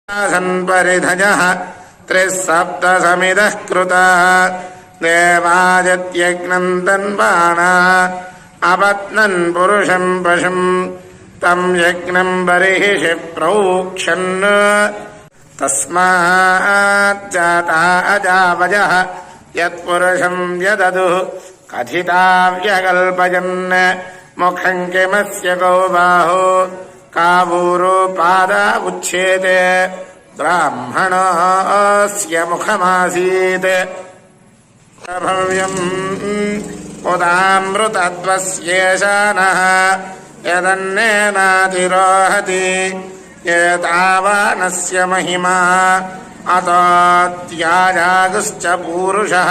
सन्परिधजः त्रिसप्तसमिदः कृतः देवादित्यग्नं तन्वाना अपत्नन् पुरुषं पशुं तं यज्ञं बर्हिषि प्रोक्षन् तस्माज्जाता अजावजः यत्पुरुषं व्यददुः कथिता व्यकल्पयन् मुखं किमस्य कौ बाहो कावूरो पादा उच्छेते ब्राह्मणस्य मुखमासीत् भव्यम् उदामृतत्वस्येषानः यदन्नेनातिरोहति एतावानस्य महिमा अतोऽत्याजागुश्च पूरुषः